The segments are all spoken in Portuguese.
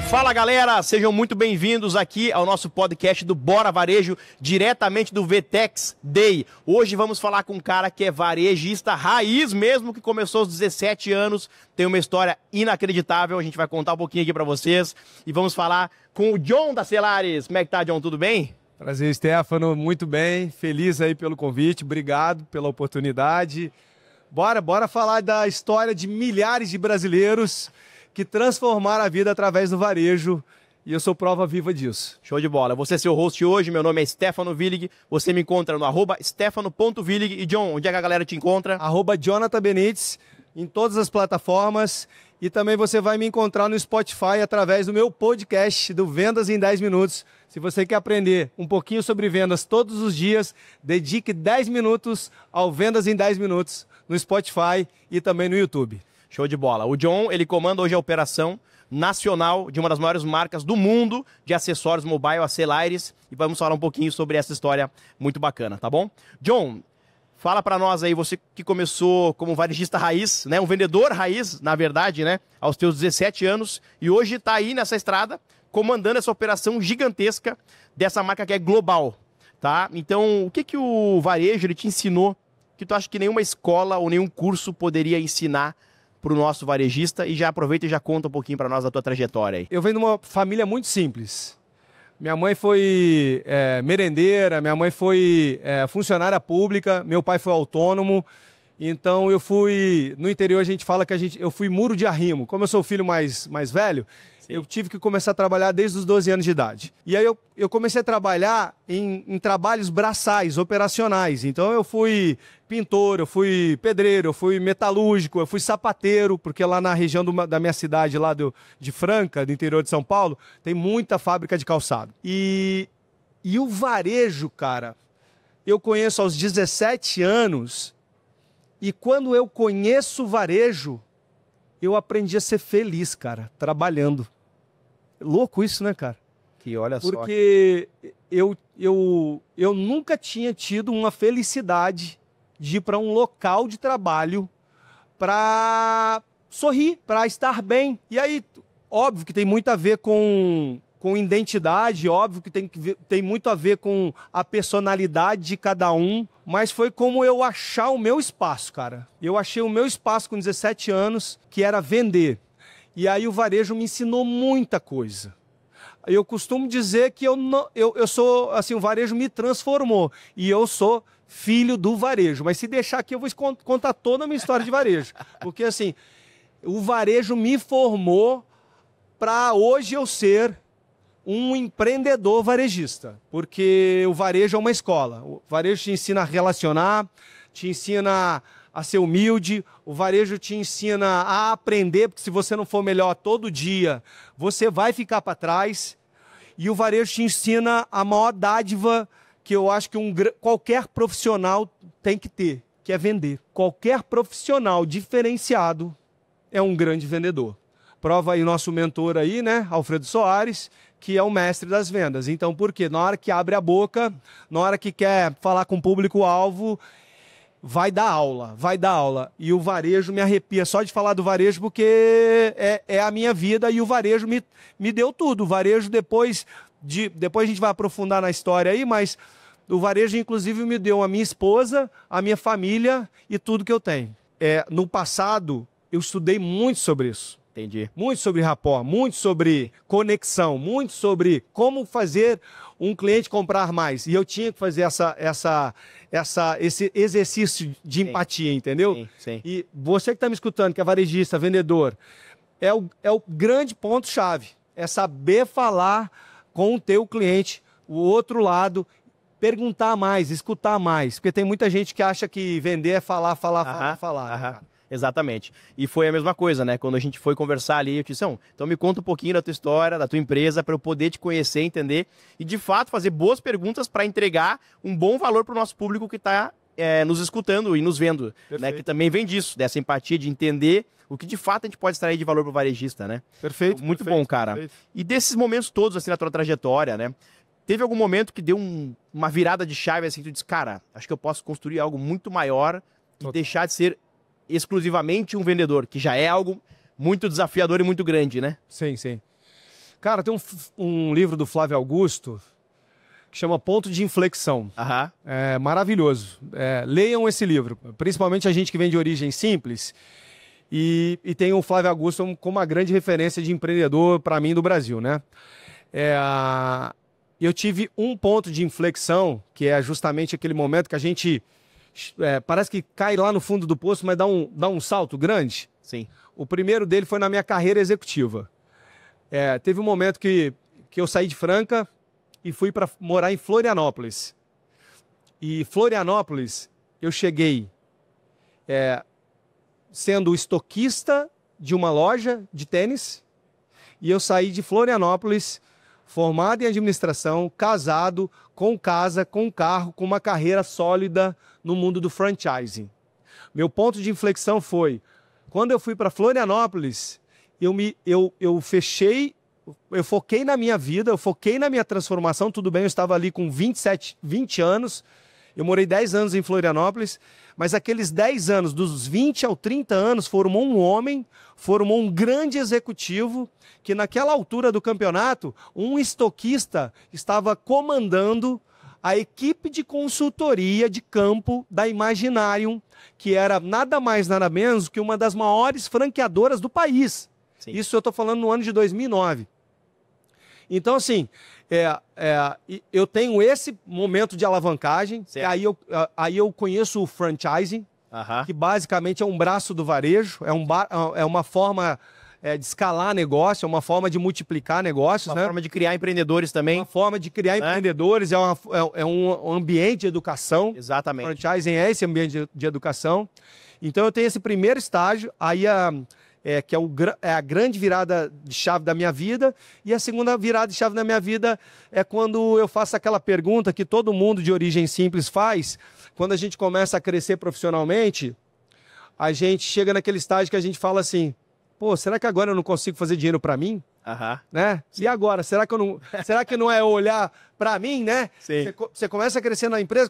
Fala galera, sejam muito bem-vindos aqui ao nosso podcast do Bora Varejo, diretamente do VTEX Day. Hoje vamos falar com um cara que é varejista raiz mesmo, que começou aos 17 anos, tem uma história inacreditável, a gente vai contar um pouquinho aqui pra vocês. E vamos falar com o John da Celares. Como é que tá, John? Tudo bem? Prazer, Stefano, muito bem, feliz aí pelo convite, obrigado pela oportunidade. Bora falar da história de milhares de brasileiros que transformaram a vida através do varejo, e eu sou prova viva disso. Show de bola. Você é seu host hoje, meu nome é Stefano Willig, você me encontra no @stefano.willig. E John, onde é que a galera te encontra? @Jonathan Benites, em todas as plataformas, e também você vai me encontrar no Spotify através do meu podcast do Vendas em 10 Minutos. Se você quer aprender um pouquinho sobre vendas todos os dias, dedique 10 minutos ao Vendas em 10 Minutos no Spotify e também no YouTube. Show de bola. O John, ele comanda hoje a operação nacional de uma das maiores marcas do mundo de acessórios mobile, a Celares, e vamos falar um pouquinho sobre essa história muito bacana, tá bom? John, fala pra nós aí, você que começou como varejista raiz, né, um vendedor raiz, na verdade, né, aos teus 17 anos, e hoje tá aí nessa estrada, comandando essa operação gigantesca dessa marca que é global, tá? Então, o que o varejo ele te ensinou que tu acha que nenhuma escola ou nenhum curso poderia ensinar para o nosso varejista? E já aproveita e já conta um pouquinho para nós da tua trajetória aí. Eu venho de uma família muito simples. Minha mãe foi merendeira, minha mãe foi funcionária pública, meu pai foi autônomo. Então eu fui, no interior a gente fala que eu fui muro de arrimo. Como eu sou o filho mais velho, sim, eu tive que começar a trabalhar desde os 12 anos de idade. E aí eu comecei a trabalhar em trabalhos braçais, operacionais. Então eu fui pintor, eu fui pedreiro, eu fui metalúrgico, eu fui sapateiro, porque lá na região da minha cidade, lá de Franca, do interior de São Paulo, tem muita fábrica de calçado. E o varejo, cara, eu conheço aos 17 anos. E quando eu conheço o varejo, eu aprendi a ser feliz, cara, trabalhando. Louco isso, né, cara? Que olha só. Porque eu nunca tinha tido uma felicidade de ir para um local de trabalho para sorrir, para estar bem. E aí, óbvio que tem muito a ver com identidade, óbvio que tem muito a ver com a personalidade de cada um, mas foi como eu achar o meu espaço, cara. Eu achei o meu espaço com 17 anos, que era vender. E aí o varejo me ensinou muita coisa. Eu costumo dizer que eu sou, assim, o varejo me transformou. E eu sou filho do varejo. Mas se deixar aqui, eu vou contar toda a minha história de varejo. Porque, assim, o varejo me formou para hoje eu ser um empreendedor varejista, porque o varejo é uma escola. O varejo te ensina a relacionar, te ensina a ser humilde, o varejo te ensina a aprender, porque se você não for melhor todo dia, você vai ficar para trás. E o varejo te ensina a maior dádiva que eu acho que qualquer profissional tem que ter, que é vender. Qualquer profissional diferenciado é um grande vendedor. Prova aí nosso mentor aí, né, Alfredo Soares, que é o mestre das vendas. Então, por quê? Na hora que abre a boca, na hora que quer falar com o público-alvo, vai dar aula, vai dar aula. E o varejo me arrepia só de falar do varejo, porque é a minha vida e o varejo me deu tudo. O varejo, depois a gente vai aprofundar na história aí, mas o varejo, inclusive, me deu a minha esposa, a minha família e tudo que eu tenho. No passado, eu estudei muito sobre isso. Entendi. Muito sobre rapport, muito sobre conexão, muito sobre como fazer um cliente comprar mais. E eu tinha que fazer esse exercício de empatia, entendeu? Sim, sim. E você que está me escutando, que é varejista, vendedor, é o grande ponto-chave. É saber falar com o teu cliente, o outro lado, perguntar mais, escutar mais. Porque tem muita gente que acha que vender é falar. Exatamente. E foi a mesma coisa, né? Quando a gente foi conversar ali, eu disse, então me conta um pouquinho da tua história, da tua empresa, para eu poder te conhecer, entender e, de fato, fazer boas perguntas para entregar um bom valor para o nosso público que está nos escutando e nos vendo, né? Que também vem disso, dessa empatia de entender o que, de fato, a gente pode extrair de valor para o varejista, né? Perfeito. Muito bom, cara. Perfeito. E desses momentos todos, assim, na tua trajetória, né? Teve algum momento que deu uma virada de chave, assim, que tu disse, cara, acho que eu posso construir algo muito maior e deixar de ser exclusivamente um vendedor, que já é algo muito desafiador e muito grande, né? Sim, sim. Cara, tem um livro do Flávio Augusto que chama Ponto de Inflexão. Aham. É maravilhoso. Leiam esse livro, principalmente a gente que vem de origem simples. E tem o Flávio Augusto como uma grande referência de empreendedor para mim do Brasil, né? Eu tive um ponto de inflexão, que é justamente aquele momento que a gente parece que cai lá no fundo do poço, mas dá um salto grande. Sim. O primeiro dele foi na minha carreira executiva. Teve um momento que eu saí de Franca e fui para morar em Florianópolis. E Florianópolis, eu cheguei sendo estoquista de uma loja de tênis, e eu saí de Florianópolis formado em administração, casado, com casa, com carro, com uma carreira sólida no mundo do franchising. Meu ponto de inflexão foi, quando eu fui para Florianópolis, eu foquei na minha vida, eu foquei na minha transformação. Tudo bem, eu estava ali com 20 anos, eu morei 10 anos em Florianópolis, mas aqueles 10 anos, dos 20 aos 30 anos, formou um homem, formou um grande executivo, que naquela altura do campeonato, um estoquista estava comandando a equipe de consultoria de campo da Imaginarium, que era nada mais, nada menos que uma das maiores franqueadoras do país. Sim. Isso eu estou falando no ano de 2009. Então, assim, eu tenho esse momento de alavancagem, aí eu conheço o franchising, que basicamente é um braço do varejo, é uma forma de escalar negócio, é uma forma de multiplicar negócios. Uma forma de criar empreendedores também. Uma forma de criar empreendedores, é um ambiente de educação. Exatamente. Franchising é esse ambiente de educação. Então eu tenho esse primeiro estágio, aí que é a grande virada de chave da minha vida, e a segunda virada de chave da minha vida é quando eu faço aquela pergunta que todo mundo de origem simples faz, quando a gente começa a crescer profissionalmente, a gente chega naquele estágio que a gente fala assim, pô, será que agora eu não consigo fazer dinheiro para mim? Né? E agora? Será que não é olhar para mim, né? Você começa a crescer na empresa,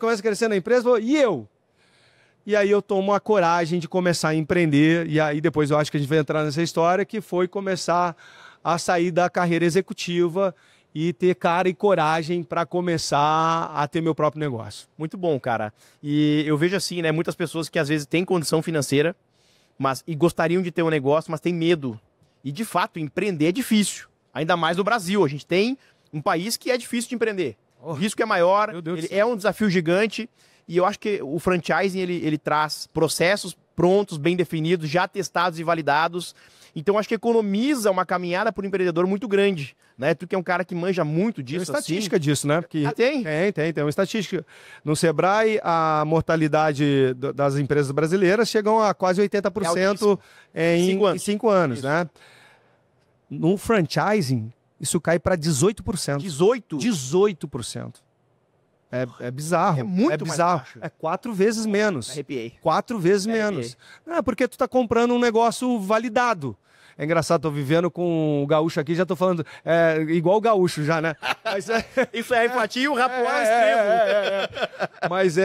e eu? E aí eu tomo a coragem de começar a empreender, e aí depois eu acho que a gente vai entrar nessa história, que foi começar a sair da carreira executiva e ter cara e coragem para começar a ter meu próprio negócio. Muito bom, cara. E eu vejo assim, né, muitas pessoas que às vezes têm condição financeira, e gostariam de ter um negócio, mas têm medo. E de fato, empreender é difícil. Ainda mais no Brasil. A gente tem um país que é difícil de empreender. O risco é maior, ele é um desafio gigante. E eu acho que o franchising, ele traz processos prontos, bem definidos, já testados e validados. Então, acho que economiza uma caminhada para o empreendedor muito grande. Né? Tu que é um cara que manja muito disso. Tem uma estatística disso, né? Porque tem? Tem uma estatística. No Sebrae, a mortalidade das empresas brasileiras chegam a quase 80% em 5 anos. Né? No franchising, isso cai para 18%. 18%. É bizarro. É muito bizarro. Mais baixo. É 4 vezes menos. Arrepiei. 4 vezes menos. Porque tu tá comprando um negócio validado. É engraçado, tô vivendo com o gaúcho aqui, já tô falando igual o gaúcho já, né? Mas isso é empatia e o rapuá extremo. Mas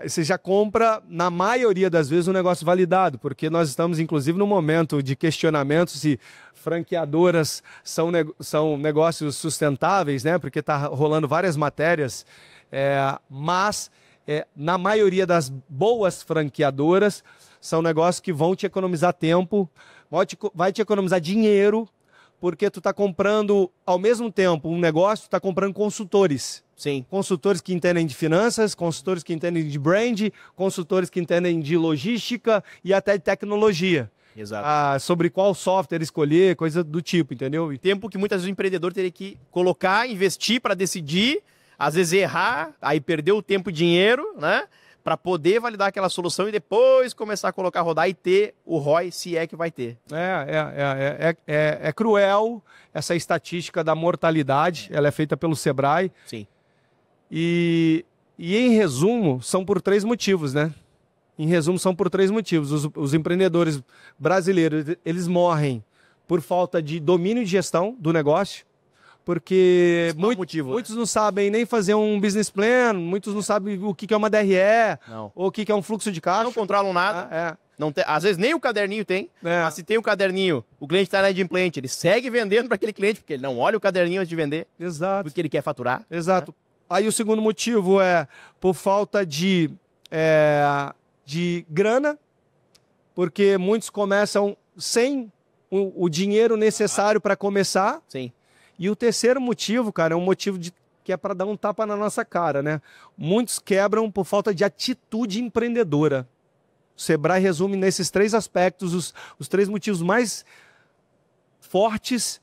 você já compra, na maioria das vezes, um negócio validado, porque nós estamos, inclusive, num momento de questionamento se franqueadoras são negócios sustentáveis, né? Porque tá rolando várias matérias, mas na maioria das boas franqueadoras são negócios que vão te economizar tempo, vai te economizar dinheiro, porque tu está comprando, ao mesmo tempo, um negócio, tu está comprando consultores. Sim. Consultores que entendem de finanças, consultores que entendem de brand, consultores que entendem de logística e até de tecnologia. Exato. Sobre qual software escolher, coisa do tipo, entendeu? Tempo que muitas vezes o empreendedor teria que colocar, investir para decidir, às vezes errar, aí perder o tempo e dinheiro, né? Para poder validar aquela solução e depois começar a colocar, rodar e ter o ROI, se é que vai ter. É cruel essa estatística da mortalidade, ela é feita pelo Sebrae. Sim. E em resumo, são por 3 motivos, né? Em resumo, são por 3 motivos. Os empreendedores brasileiros, eles morrem por falta de domínio de gestão do negócio, porque muitos não sabem nem fazer um business plan, muitos não sabem o que é uma DRE, ou o que é um fluxo de caixa. Não controlam nada. Não tem, às vezes nem o caderninho tem, É. mas se tem o caderninho, o cliente está na inadimplente, ele segue vendendo para aquele cliente, porque ele não olha o caderninho antes de vender, Exato. porque ele quer faturar. Exato. Aí o segundo motivo é por falta de grana, porque muitos começam sem o dinheiro necessário para começar. Sim. E o terceiro motivo, cara, é um motivo que é para dar um tapa na nossa cara, né? Muitos quebram por falta de atitude empreendedora. O Sebrae resume nesses 3 aspectos os 3 motivos mais fortes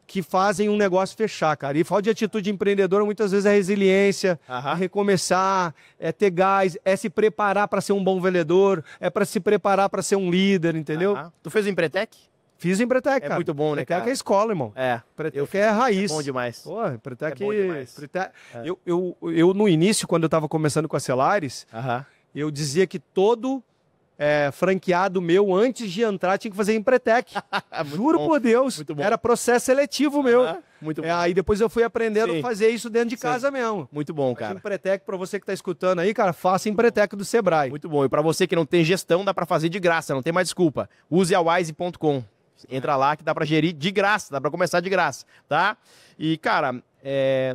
que fazem um negócio fechar, cara. E falta de atitude empreendedora muitas vezes é resiliência, é recomeçar, é ter gás, é se preparar para ser um bom vendedor, é para se preparar para ser um líder, entendeu? Tu fez o Empretec? Fiz em Empretec, cara. É muito bom, né, Empretec cara? é escola, irmão. É. Empretec é raiz. É bom demais. Pô, Empretec... É bom demais. Empretec... Eu, no início, quando eu estava começando com a Celares, eu dizia que todo franqueado meu, antes de entrar, tinha que fazer Empretec. Juro por Deus. Muito bom. Era processo seletivo meu. Muito bom. Aí depois eu fui aprendendo Sim. a fazer isso dentro de casa mesmo. Muito bom, Mas cara. Empretec, para você que está escutando aí, cara, faça Empretec do Sebrae. Muito bom. E para você que não tem gestão, dá para fazer de graça, não tem mais desculpa. Use a wise.com. Entra lá que dá para gerir de graça, dá para começar de graça, tá? E, cara,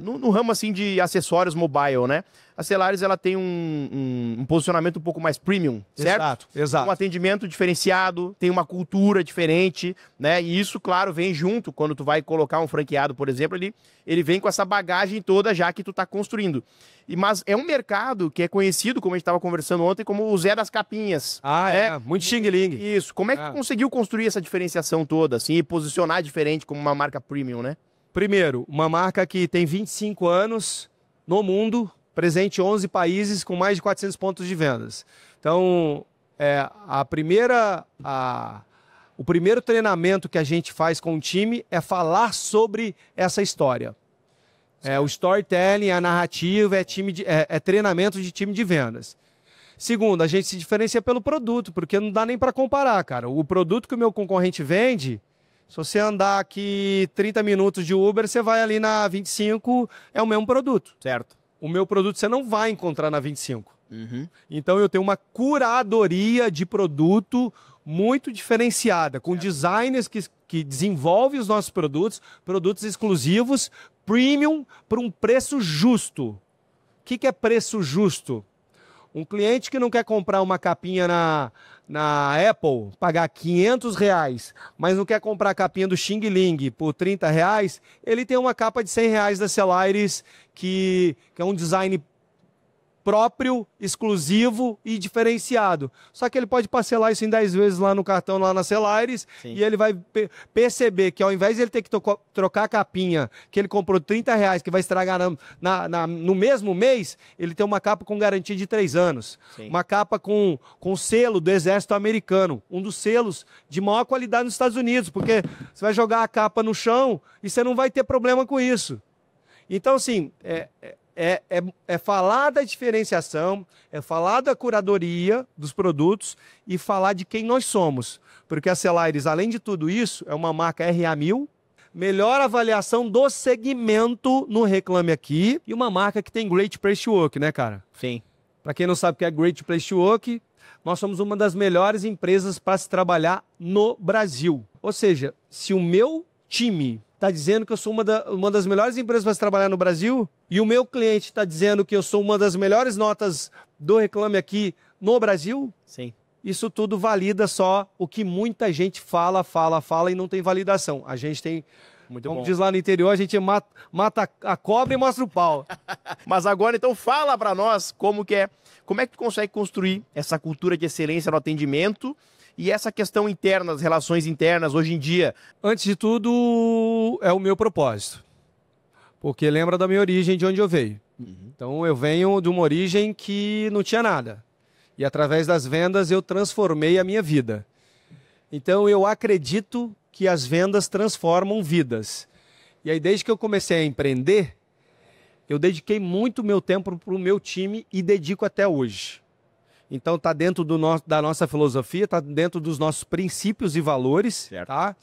no ramo assim de acessórios mobile, né? A Celares, ela tem um posicionamento um pouco mais premium, certo? Exato. Um atendimento diferenciado, tem uma cultura diferente, né? E isso, claro, vem junto. Quando tu vai colocar um franqueado, por exemplo, ele vem com essa bagagem toda já que tu tá construindo. Mas é um mercado que é conhecido, como a gente estava conversando ontem, como o Zé das Capinhas. Muito xing-ling. Isso. Como é que tu conseguiu construir essa diferenciação toda, assim, e posicionar diferente como uma marca premium, né? Primeiro, uma marca que tem 25 anos no mundo, presente em 11 países, com mais de 400 pontos de vendas. Então, o primeiro treinamento que a gente faz com o time é falar sobre essa história. O storytelling, a narrativa, é treinamento de time de vendas. Segundo, a gente se diferencia pelo produto, porque não dá nem para comparar, cara. O produto que o meu concorrente vende, se você andar aqui 30 minutos de Uber, você vai ali na 25, é o mesmo produto. Certo. O meu produto você não vai encontrar na 25. Então eu tenho uma curadoria de produto muito diferenciada, com designers que desenvolvem os nossos produtos exclusivos, premium, por um preço justo. O que é preço justo? Um cliente que não quer comprar uma capinha na Apple, pagar R$500, mas não quer comprar a capinha do Xing Ling por R$30, ele tem uma capa de R$100 da Celares, que é um design próprio, exclusivo e diferenciado. Só que ele pode parcelar isso em 10 vezes lá no cartão, lá na Celares, e ele vai perceber que ao invés de ele ter que trocar a capinha que ele comprou R$30, que vai estragar no mesmo mês, ele tem uma capa com garantia de 3 anos. Sim. Uma capa com selo do Exército Americano, um dos selos de maior qualidade nos Estados Unidos, porque você vai jogar a capa no chão e você não vai ter problema com isso. Então, assim, é falar da diferenciação, é falar da curadoria dos produtos e falar de quem nós somos. Porque a Celares, além de tudo isso, é uma marca RA1000, melhor avaliação do segmento no Reclame Aqui e uma marca que tem Great Place to Work, né, cara? Sim. Para quem não sabe o que é Great Place to Work, nós somos uma das melhores empresas para se trabalhar no Brasil. Ou seja, se o meu time está dizendo que eu sou uma das melhores empresas para se trabalhar no Brasil e o meu cliente está dizendo que eu sou uma das melhores notas do Reclame Aqui no Brasil, sim, isso tudo valida só o que muita gente fala e não tem validação. A gente tem, como diz lá no interior, a gente mata a cobra e mostra o pau. Mas agora, então, fala para nós como é que tu consegue construir essa cultura de excelência no atendimento e essa questão interna, as relações internas hoje em dia. Antes de tudo, é o meu propósito. Porque lembra da minha origem, de onde eu veio. Então, eu venho de uma origem que não tinha nada. E através das vendas, eu transformei a minha vida. Então, eu acredito que as vendas transformam vidas. E aí, desde que eu comecei a empreender, eu dediquei muito meu tempo para o meu time e dedico até hoje. Então, está dentro da nossa filosofia, está dentro dos nossos princípios e valores, certo, tá?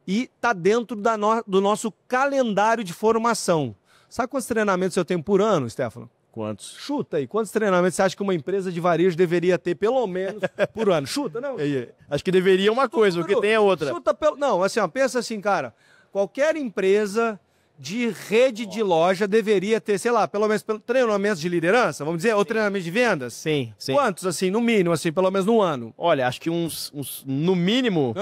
E está dentro do nosso calendário de formação. Sabe quantos treinamentos eu tenho por ano, Stefano? Quantos? Chuta aí, quantos treinamentos você acha que uma empresa de varejo deveria ter, pelo menos, por ano? Chuta, não? Acho que deveria uma coisa, o que tem é outra. Chuta pelo... Não, assim, ó, pensa assim, cara. Qualquer empresa de rede de loja deveria ter, sei lá, pelo menos treinamentos de liderança, vamos dizer, ou treinamento de vendas? Sim, sim. Quantos, assim, no mínimo, assim, pelo menos no ano? Olha, acho que no mínimo,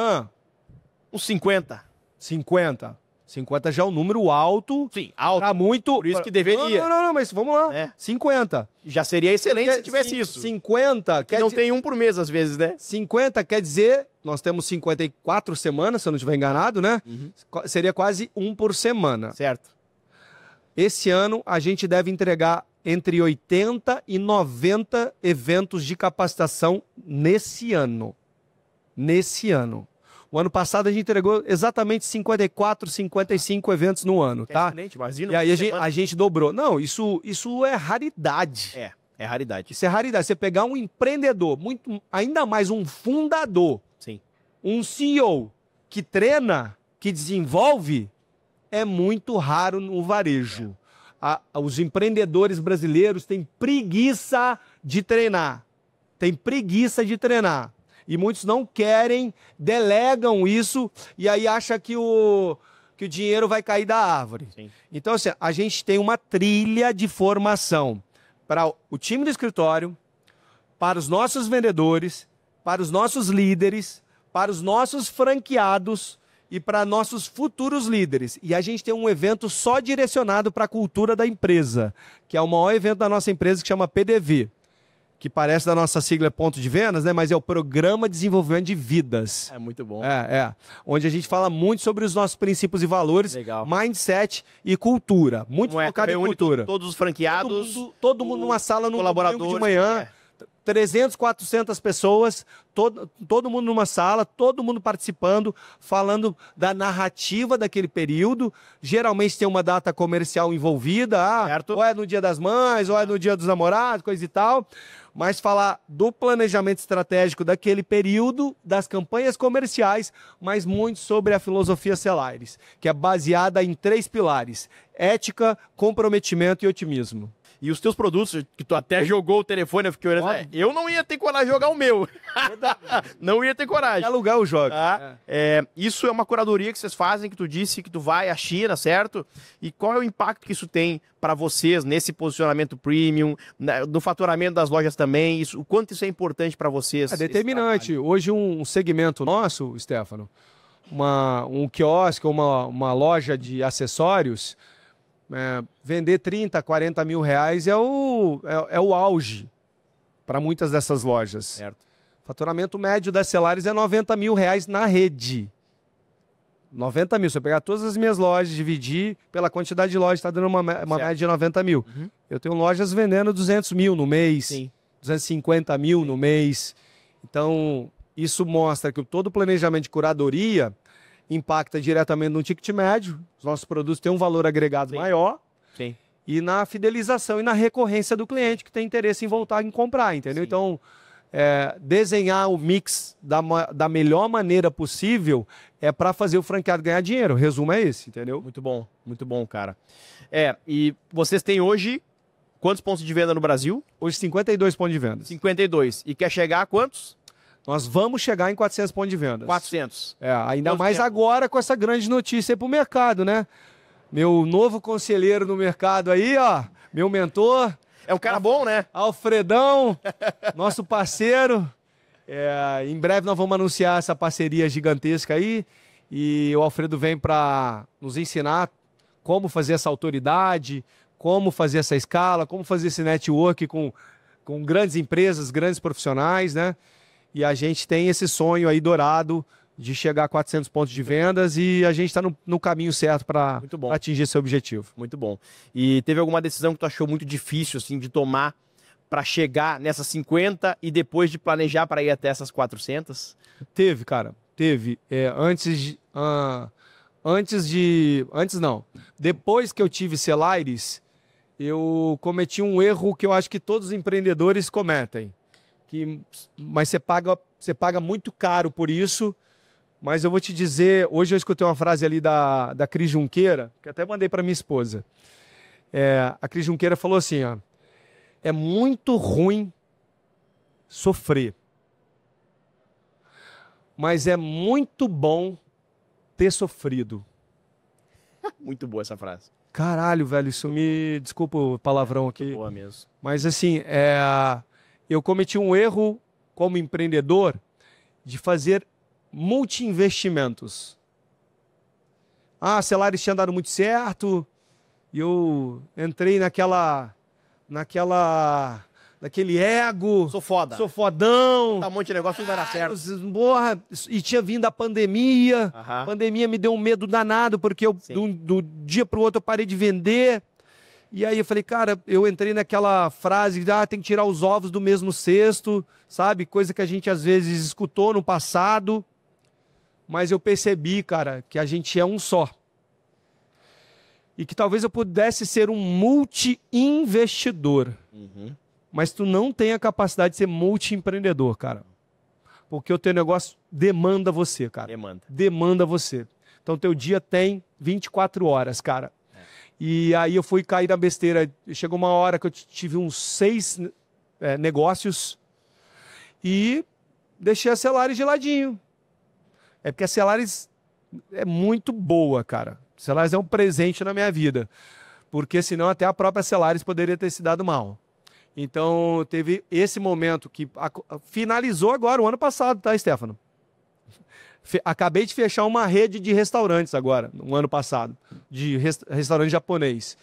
uns 50. 50. 50 já é um número alto. Sim, alto. Pra muito... Por isso que deveria. Não, mas vamos lá. É. 50. Já seria excelente se tivesse isso. 50... Que não tem um por mês, às vezes, né? 50 quer dizer... Nós temos 54 semanas, se eu não estiver enganado, né? Seria quase um por semana. Certo. Esse ano, a gente deve entregar entre 80 e 90 eventos de capacitação nesse ano. Nesse ano. O ano passado a gente entregou exatamente 54, 55 eventos no ano, tá? Excelente, imagina. E aí a gente dobrou. Não, isso é raridade. É raridade. Isso é raridade. Você pegar um empreendedor, ainda mais um fundador, sim, um CEO que treina, que desenvolve, é muito raro no varejo. Os empreendedores brasileiros têm preguiça de treinar. Tem preguiça de treinar. E muitos não querem, delegam isso e aí acham que o dinheiro vai cair da árvore. Sim. Então, assim, a gente tem uma trilha de formação para o time do escritório, para os nossos vendedores, para os nossos líderes, para os nossos franqueados e para nossos futuros líderes. E a gente tem um evento só direcionado para a cultura da empresa, que é o maior evento da nossa empresa, que chama PDV. Que parece da nossa sigla ponto de vendas, né? Mas é o Programa de Desenvolvimento de Vidas. É muito bom. Onde a gente fala muito sobre os nossos princípios e valores, legal, mindset e cultura. Muito focado em cultura. Todos os franqueados. Todo mundo numa sala no colaborador de manhã. 300, 400 pessoas, todo mundo numa sala, todo mundo participando, falando da narrativa daquele período. Geralmente tem uma data comercial envolvida, ou é no Dia das Mães, ou é no Dia dos Namorados, coisa e tal. Mas falar do planejamento estratégico daquele período, das campanhas comerciais, mas muito sobre a filosofia Cellares, que é baseada em 3 pilares: ética, comprometimento e otimismo. E os teus produtos, que tu até jogou o telefone, eu fiquei olhando, eu não ia ter coragem de jogar o meu. Não ia ter coragem. Alugar o jogo. Isso é uma curadoria que vocês fazem, que tu disse que tu vai à China, certo? E qual é o impacto que isso tem para vocês nesse posicionamento premium, no faturamento das lojas também? O quanto isso é importante para vocês? É determinante. Hoje um segmento nosso, Stefano, um quiosque, uma loja de acessórios, vender 30, 40 mil reais é o auge para muitas dessas lojas. Certo. Faturamento médio da Cellares é 90 mil reais na rede. 90 mil. Se eu pegar todas as minhas lojas, dividir pela quantidade de lojas, está dando uma média de 90 mil. Eu tenho lojas vendendo 200 mil no mês, sim, 250 mil no mês. Então, isso mostra que todo o planejamento de curadoria impacta diretamente no ticket médio, os nossos produtos têm um valor agregado maior, sim, e na fidelização e na recorrência do cliente que tem interesse em voltar a comprar, entendeu? Sim. Então, desenhar o mix da melhor maneira possível é para fazer o franqueado ganhar dinheiro. O resumo é esse, entendeu? Muito bom, cara. E vocês têm hoje quantos pontos de venda no Brasil? Hoje 52 pontos de venda. 52. E quer chegar a quantos? Nós vamos chegar em 400 pontos de vendas. 400. Ainda mais agora com essa grande notícia aí pro mercado, né? Meu novo conselheiro no mercado aí, ó, meu mentor. É um cara bom, né? Alfredão, nosso parceiro. Em breve nós vamos anunciar essa parceria gigantesca aí. E o Alfredo vem para nos ensinar como fazer essa autoridade, como fazer essa escala, como fazer esse network com grandes empresas, grandes profissionais, né? E a gente tem esse sonho aí dourado de chegar a 400 pontos de vendas e a gente está no caminho certo para atingir esse objetivo. Muito bom. E teve alguma decisão que tu achou muito difícil assim, de tomar para chegar nessas 50 e depois de planejar para ir até essas 400? Teve, cara. Teve. Depois que eu tive Cellares, eu cometi um erro que eu acho que todos os empreendedores cometem. Mas você paga muito caro por isso. Mas eu vou te dizer, hoje eu escutei uma frase ali da Cris Junqueira, que até mandei para minha esposa. A Cris Junqueira falou assim, ó, É muito ruim sofrer. Mas é muito bom ter sofrido. Muito boa essa frase. Caralho, velho, isso me... Desculpa o palavrão aqui. Muito boa mesmo. Mas assim, eu cometi um erro como empreendedor de fazer multi-investimentos. A Celares tinha dado muito certo, e eu entrei naquele ego. Sou foda. Sou fodão. Tá um monte de negócio, tudo vai dar certo. Porra, e tinha vindo a pandemia. Aham. A pandemia me deu um medo danado, porque eu, do dia pro outro, eu parei de vender. E aí eu falei, cara, eu entrei naquela frase, tem que tirar os ovos do mesmo cesto, sabe? Coisa que a gente às vezes escutou no passado. Mas eu percebi, cara, que a gente é um só. E que talvez eu pudesse ser um multi-investidor. Uhum. Mas tu não tem a capacidade de ser multi-empreendedor, cara. Porque o teu negócio demanda você, cara. Demanda você. Então, teu dia tem 24 horas, cara. E aí eu fui cair na besteira. Chegou uma hora que eu tive uns 6 negócios e deixei a Celares de ladinho. É porque a Celares é muito boa, cara. A Celares é um presente na minha vida. Porque senão até a própria Celares poderia ter se dado mal. Então teve esse momento que finalizou agora, o ano passado, tá, Stefano? Acabei de fechar uma rede de restaurantes agora, no ano passado, de restaurante japonês.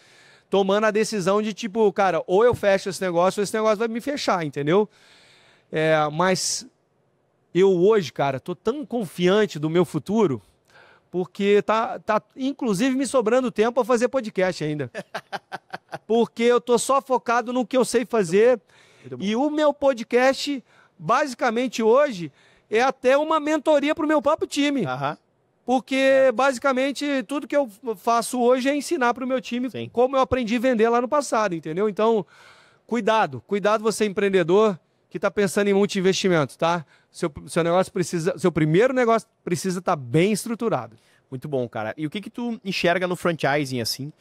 Tomando a decisão de tipo, cara, ou eu fecho esse negócio, ou esse negócio vai me fechar, entendeu? Mas eu hoje, cara, tô tão confiante do meu futuro, porque tá inclusive me sobrando tempo para fazer podcast ainda. Porque eu tô só focado no que eu sei fazer. E o meu podcast, basicamente hoje, é até uma mentoria pro meu próprio time. Aham. Porque, basicamente, tudo que eu faço hoje é ensinar pro meu time como eu aprendi a vender lá no passado, entendeu? Então, cuidado você empreendedor que tá pensando em multi-investimento, tá? Seu negócio precisa, seu primeiro negócio precisa estar bem estruturado. Muito bom, cara. E o que tu enxerga no franchising, assim,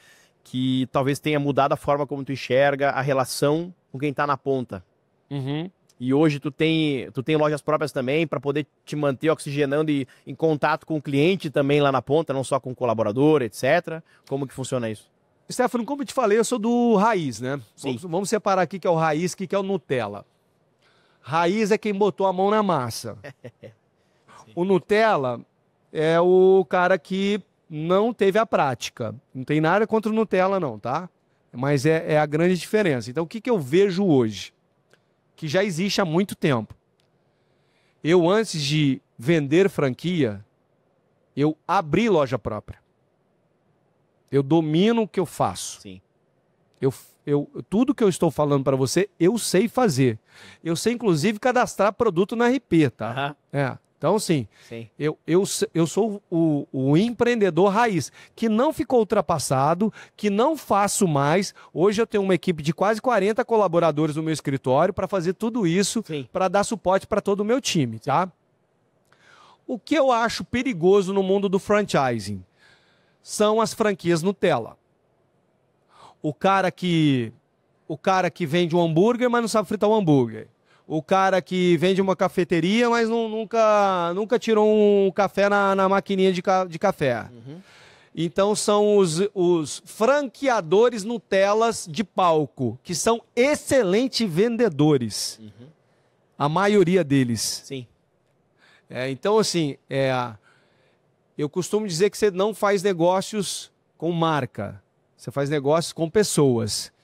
que talvez tenha mudado a forma como tu enxerga a relação com quem tá na ponta? Uhum. E hoje tu tem lojas próprias também para poder te manter oxigenando e em contato com o cliente também lá na ponta, não só com o colaborador, etc. Como que funciona isso? Stefano, como eu te falei, eu sou do raiz, né? Sim. Vamos separar aqui que é o raiz, que é o Nutella. Raiz é quem botou a mão na massa. O Nutella é o cara que não teve a prática. Não tem nada contra o Nutella, não, tá? Mas é a grande diferença. Então, o que eu vejo hoje? Que já existe há muito tempo. Eu, antes de vender franquia, eu abri loja própria. Eu domino o que eu faço. Sim. Tudo que eu estou falando para você, eu sei fazer. Eu sei, inclusive, cadastrar produto na RP, tá? Uhum. Então, sim. Eu sou o empreendedor raiz, que não ficou ultrapassado, que não faço mais. Hoje eu tenho uma equipe de quase 40 colaboradores no meu escritório para fazer tudo isso, para dar suporte para todo o meu time, tá? O que eu acho perigoso no mundo do franchising são as franquias Nutella. O cara que vende um hambúrguer, mas não sabe fritar um hambúrguer. O cara que vende uma cafeteria, mas nunca tirou um café na maquininha de café. Uhum. Então são os franqueadores Nutellas de palco, que são excelentes vendedores. Uhum. A maioria deles. Sim. Então, assim, eu costumo dizer que você não faz negócios com marca. Você faz negócios com pessoas.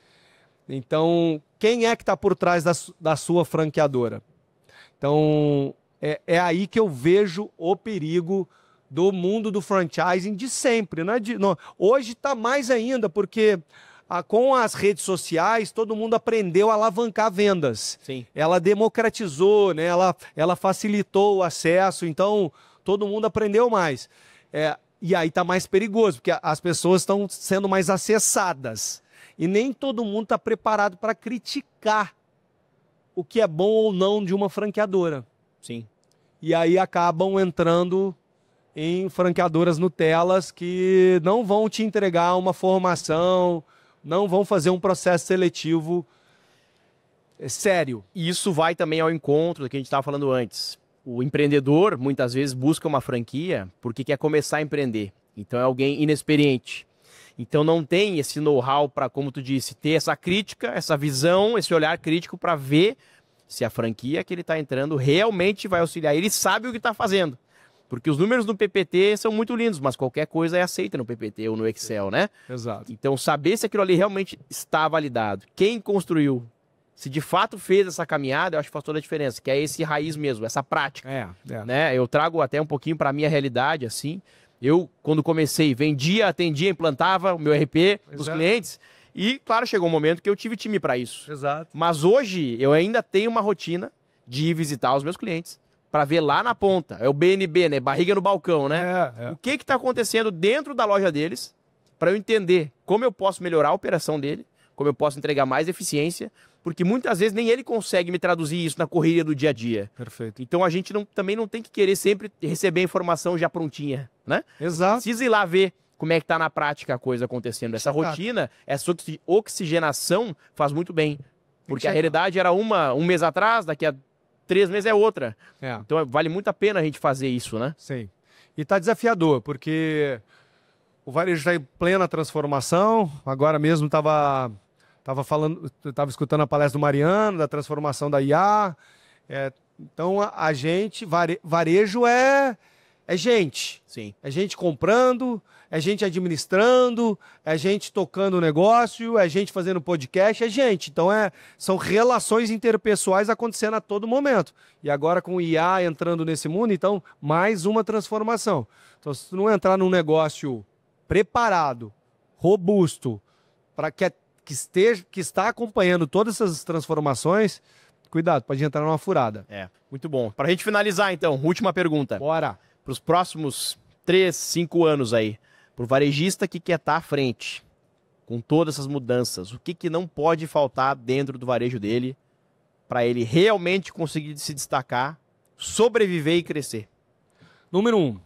Então, quem é que está por trás da sua franqueadora? Então, é aí que eu vejo o perigo do mundo do franchising de sempre. Né? Hoje está mais ainda, porque com as redes sociais, todo mundo aprendeu a alavancar vendas. Sim. Ela democratizou, né? Ela facilitou o acesso, então todo mundo aprendeu mais. E aí está mais perigoso, porque as pessoas estão sendo mais acessadas. E nem todo mundo está preparado para criticar o que é bom ou não de uma franqueadora. Sim. E aí acabam entrando em franqueadoras Nutellas que não vão te entregar uma formação, não vão fazer um processo seletivo sério. E isso vai também ao encontro do que a gente estava falando antes. O empreendedor, muitas vezes, busca uma franquia porque quer começar a empreender. Então é alguém inexperiente. Então não tem esse know-how para, como tu disse, ter essa crítica, essa visão, esse olhar crítico para ver se a franquia que ele está entrando realmente vai auxiliar. Ele sabe o que está fazendo. Porque os números no PPT são muito lindos, mas qualquer coisa é aceita no PPT ou no Excel, né? Exato. Então saber se aquilo ali realmente está validado. Quem construiu, se de fato fez essa caminhada, eu acho que faz toda a diferença, que é esse raiz mesmo, essa prática. Né? Eu trago até um pouquinho para a minha realidade, assim. Eu, quando comecei, vendia, atendia, implantava o meu RP dos clientes. E, claro, chegou um momento que eu tive time para isso. Exato. Mas hoje, eu ainda tenho uma rotina de ir visitar os meus clientes para ver lá na ponta. É o BNB, né? Barriga no balcão, né? O que está acontecendo dentro da loja deles para eu entender como eu posso melhorar a operação dele, como eu posso entregar mais eficiência, porque muitas vezes nem ele consegue me traduzir isso na correria do dia a dia. Perfeito. Então a gente também não tem que querer sempre receber a informação já prontinha, né? Exato. Precisa ir lá ver como é que está na prática a coisa acontecendo. Essa rotina, essa oxigenação faz muito bem. Porque a realidade era um mês atrás, daqui a 3 meses é outra. Então vale muito a pena a gente fazer isso, né? Sim. E tá desafiador, porque o varejo está em plena transformação. Agora mesmo estava escutando a palestra do Mariano, da transformação da IA. Então a gente, varejo é gente. Sim. É gente comprando, é gente administrando, é gente tocando o negócio, é gente fazendo podcast, é gente. Então são relações interpessoais acontecendo a todo momento. E agora com o IA entrando nesse mundo, então mais uma transformação. Então se tu não entrar num negócio preparado, robusto, para que está acompanhando todas essas transformações, cuidado, pode entrar numa furada. Muito bom. Para a gente finalizar então, última pergunta. Bora! Para os próximos 3, 5 anos aí, para o varejista que quer estar à frente, com todas essas mudanças, o que não pode faltar dentro do varejo dele para ele realmente conseguir se destacar, sobreviver e crescer? Número 1,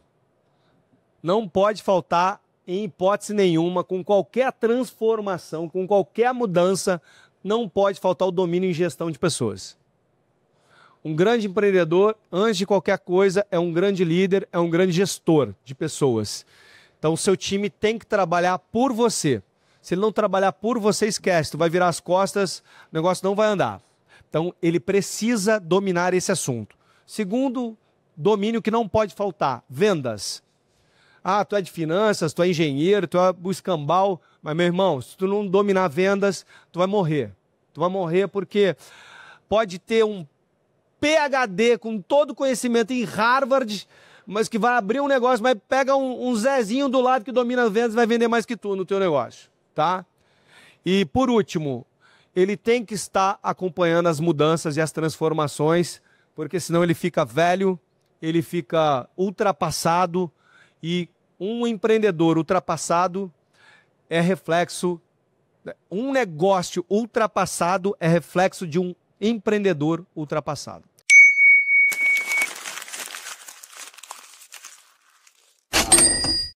não pode faltar, em hipótese nenhuma, com qualquer transformação, com qualquer mudança, não pode faltar o domínio em gestão de pessoas. Um grande empreendedor, antes de qualquer coisa, é um grande líder, é um grande gestor de pessoas. Então, o seu time tem que trabalhar por você. Se ele não trabalhar por você, esquece. Tu vai virar as costas, o negócio não vai andar. Então, ele precisa dominar esse assunto. Segundo domínio que não pode faltar, vendas. Tu é de finanças, tu é engenheiro, tu é escambau, mas, meu irmão, se tu não dominar vendas, tu vai morrer. Tu vai morrer porque pode ter um PhD com todo conhecimento em Harvard, mas que vai abrir um negócio, mas pega um Zezinho do lado que domina vendas e vai vender mais que tu no teu negócio, tá? E por último, ele tem que estar acompanhando as mudanças e as transformações, porque senão ele fica velho, ele fica ultrapassado, e um empreendedor ultrapassado é reflexo, um negócio ultrapassado é reflexo de um empreendedor ultrapassado.